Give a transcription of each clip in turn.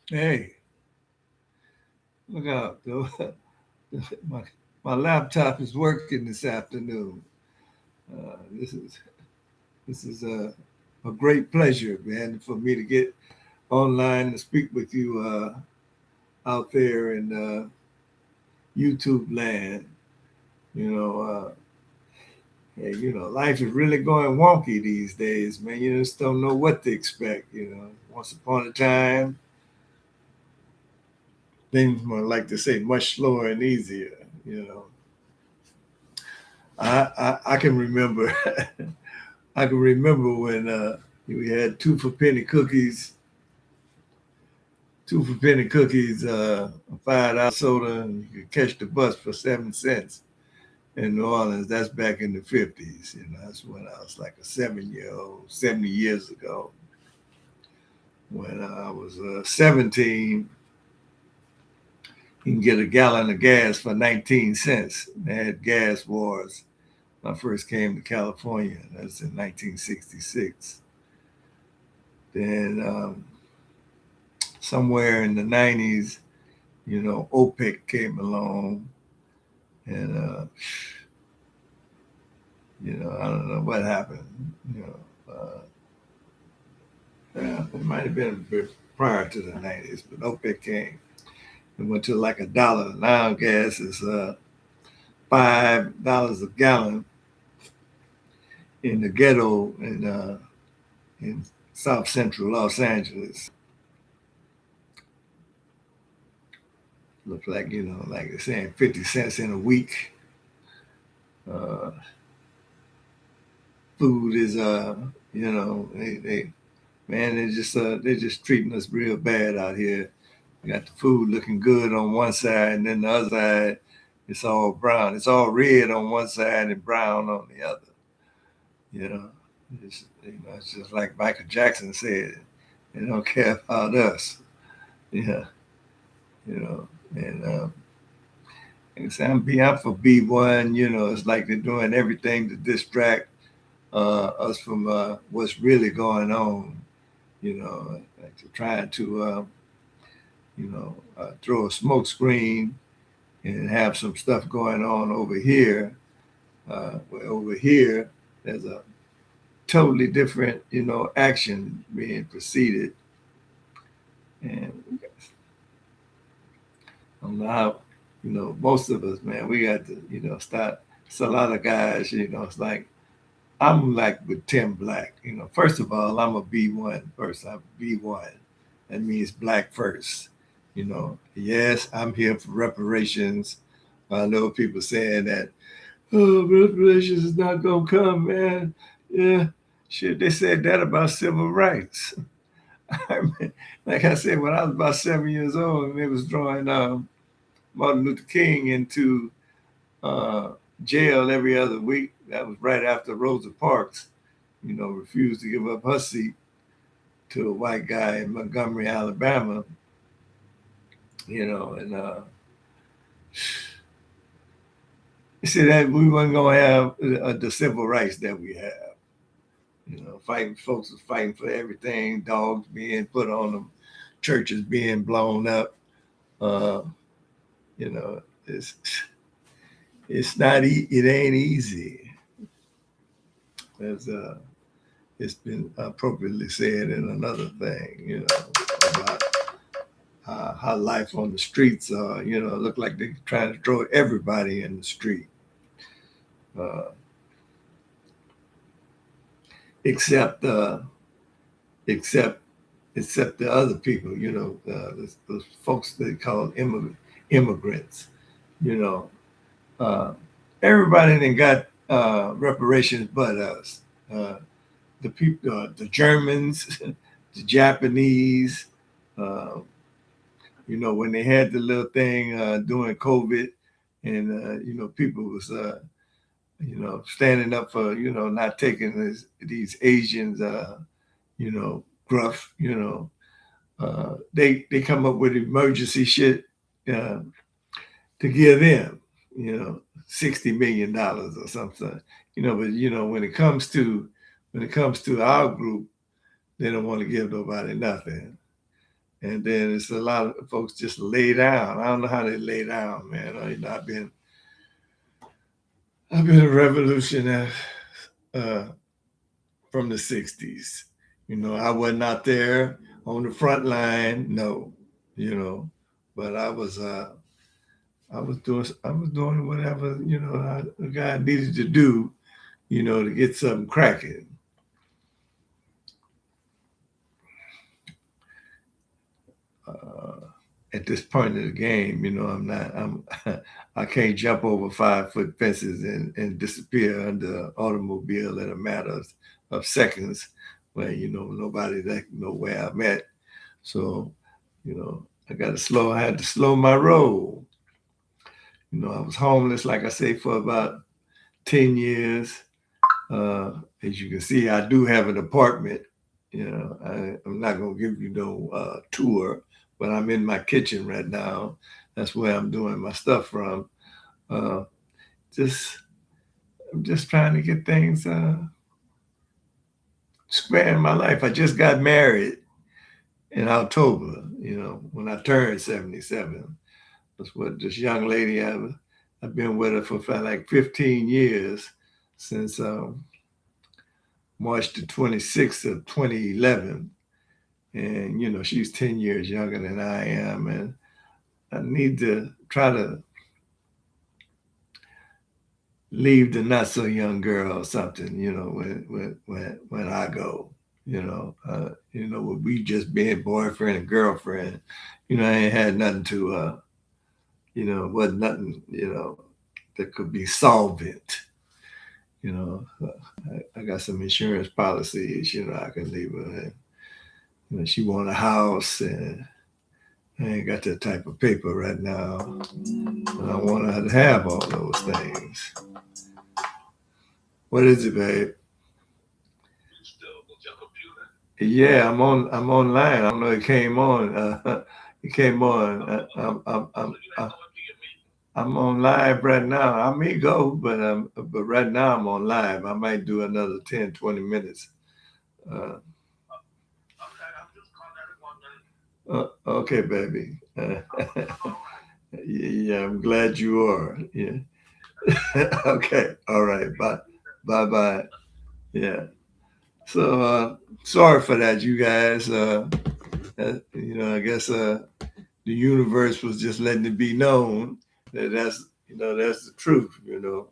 Hey, look out, though. my, my laptop is working this afternoon. Uh, this is this is a great pleasure, man, for me to get online and speak with you out there in YouTube land. You know, hey, life is really going wonky these days, man. You just don't know what to expect. Once upon a time, things were like to say much slower and easier. You know, I can remember I can remember when we had two for penny cookies, a $5 soda, and you could catch the bus for 7 cents in New Orleans. That's back in the 50s. That's when I was like a 7-year old, 70 years ago. When I was 17, you can get a gallon of gas for 19 cents. They had gas wars when I first came to California. That's in 1966. Then somewhere in the 90s, OPEC came along, and I don't know what happened. Yeah, it might have been a bit prior to the 90s, but OPEC came. It went to like $1. Now gas is $5 a gallon in the ghetto in South Central Los Angeles. Looks like like they're saying 50 cents in a week. Uh, Food is they man, they're just treating us real bad out here. You got the food looking good on one side, and then the other side, it's all brown. It's all red on one side and brown on the other. You know, it's just like Michael Jackson said, they don't care about us. Yeah, you know, and I'm for B1. It's like they're doing everything to distract us from what's really going on. Like they're trying to throw a smoke screen and have some stuff going on over here. Over here, there's a totally different, action being proceeded. And I don't know how, most of us, man, we got to, start. It's a lot of guys, it's like, I'm like with Tim Black. First of all, I'm a B1 first. I'm B1. That means black first. Yes, I'm here for reparations. I know people saying that, oh, reparations is not gonna come, man. Yeah, shit, they said that about civil rights. I mean, like I said, when I was about 7 years old, and they was drawing Martin Luther King into uh, jail every other week. That was right after Rosa Parks, refused to give up her seat to a white guy in Montgomery, Alabama. And he said that we weren't gonna have the civil rights that we have. Fighting folks was fighting for everything, dogs being put on them, churches being blown up. Uh, it's not it ain't easy. As it's been appropriately said in another thing, about how life on the streets are. Look like they're trying to throw everybody in the street, uh, except except except the other people. Those folks they call immigrants. You know, uh, everybody then got reparations but us. Uh, the people, the Germans, the Japanese. Uh, when they had the little thing during COVID, and people was standing up for not taking these Asians gruff. They come up with emergency shit uh, to give them $60 million or something. But when it comes to our group, they don't want to give nobody nothing. And then it's a lot of folks just lay down. I don't know how they lay down, man. I've been a revolutionary uh, from the '60s. I wasn't out there on the front line, no. You know, but I was doing whatever the guy needed to do, to get something cracking. Uh, at this point in the game, I can't jump over 5 foot fences and disappear under an automobile in a matter of seconds when, nobody that know where I'm at. So, I had to slow my roll. I was homeless, like I say, for about 10 years. As you can see, I do have an apartment. I'm not going to give you no tour, but I'm in my kitchen right now. That's where I'm doing my stuff from. Uh, just, I'm just trying to get things square in my life. I just got married in October, when I turned 77. That's what this young lady, I've been with her for like 15 years since March the 26th of 2011. And, she's 10 years younger than I am. And I need to try to leave the not so young girl or something, when I go. With we just being boyfriend and girlfriend, I ain't had nothing to wasn't nothing, that could be solvent. I got some insurance policies, I can leave her. And, she want a house, and I ain't got that type of paper right now. And I want her to have all those things. What is it, babe? Yeah, I'm online. I don't know. It came on. It came on. I'm on live right now. I may go, but right now I'm on live. I might do another 10, 20 minutes. Uh, okay, baby. Yeah, I'm glad you are. Yeah. Okay. All right. Bye. Bye. Bye. Yeah. So sorry for that, you guys. I guess the universe was just letting it be known that that's the truth. You know,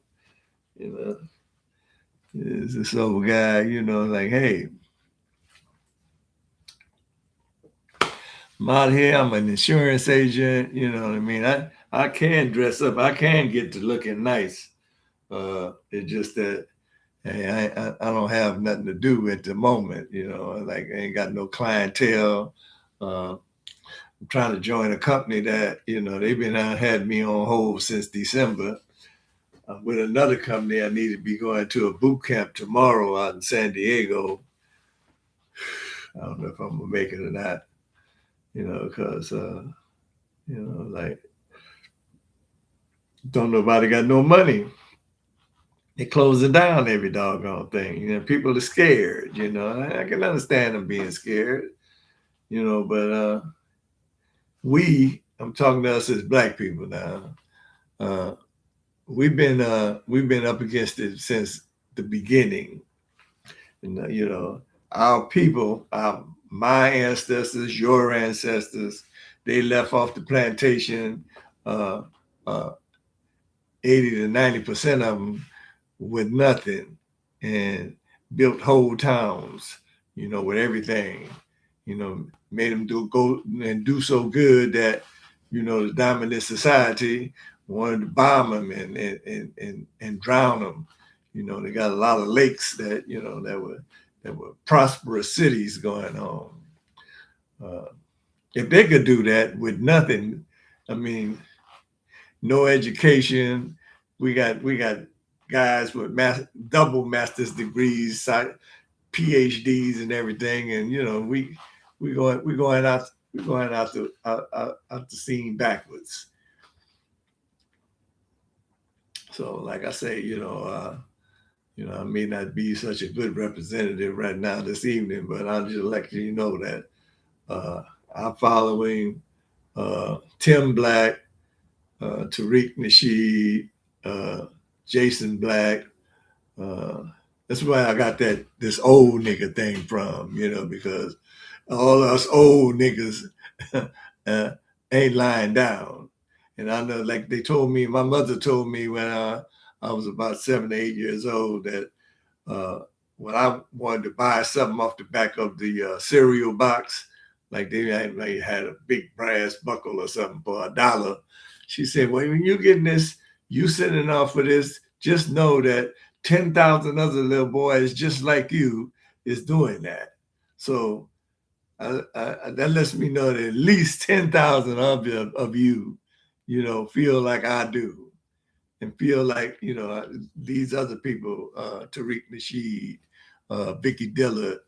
is this old guy, like, hey, I'm out here. I'm an insurance agent. You know what I mean? I can dress up. I can get to looking nice. It's just that hey, I don't have nothing to do at the moment. Like I ain't got no clientele. I'm trying to join a company that they've been had me on hold since December. With another company, I need to be going to a boot camp tomorrow out in San Diego. I don't know if I'm gonna make it or not. Because like don't nobody got no money. They closing down every doggone thing. People are scared. I can understand them being scared. But I'm talking to us as black people now. Uh, we've been up against it since the beginning. And our people, my ancestors, your ancestors, they left off the plantation. Uh, uh, 80 to 90% of them with nothing, and built whole towns. With everything. Made them do so good that the dominant society wanted to bomb them and drown them. They got a lot of lakes that were prosperous cities going on. If they could do that with nothing, I mean, no education. We got guys with double master's degrees, PhDs, and everything, and we're going out the scene backwards. So, like I say, I may not be such a good representative right now this evening, but I'll just let you know that uh, I'm following Tim Black, Tariq Nasheed, uh, Jason Black. Uh, that's where I got this old nigga thing from, because all us old niggas uh, ain't lying down. And I know, like they told me, my mother told me when I was about 7 or 8 years old that uh, when I wanted to buy something off the back of the cereal box, like they had a big brass buckle or something for $1. She said, "Well, when you're getting this, you sending off for this, just know that 10,000 other little boys just like you is doing that." So that lets me know that at least 10,000 of you, feel like I do and feel like these other people, Tariq Nasheed, Vicky Dillard,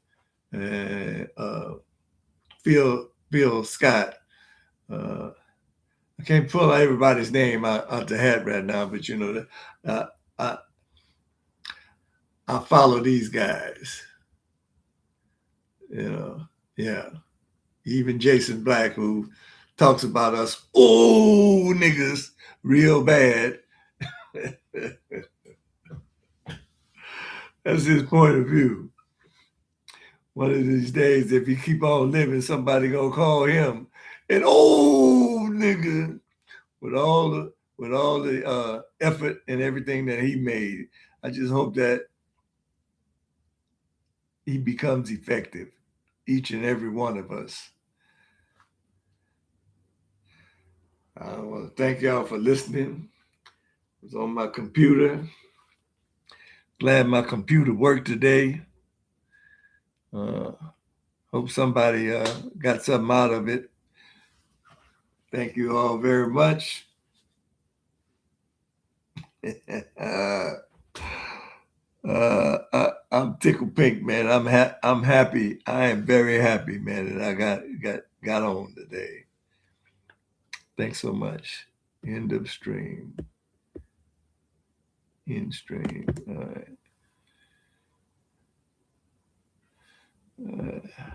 and Phil Scott. Uh, I can't pull everybody's name out the hat right now, but uh, I I follow these guys. You know, yeah. Even Jason Black, who talks about us old niggas real bad. That's his point of view. One of these days, if he keep on living, somebody gonna call him an old nigga with all the effort and everything that he made. I just hope that he becomes effective, each and every one of us. I want to thank y'all for listening. I was on my computer. Glad my computer worked today. Uh, hope somebody got something out of it. Thank you all very much. uh, I'm tickled pink, man. I'm happy. I am very happy, man, that I got on today. Thanks so much. End of stream. End stream. All right.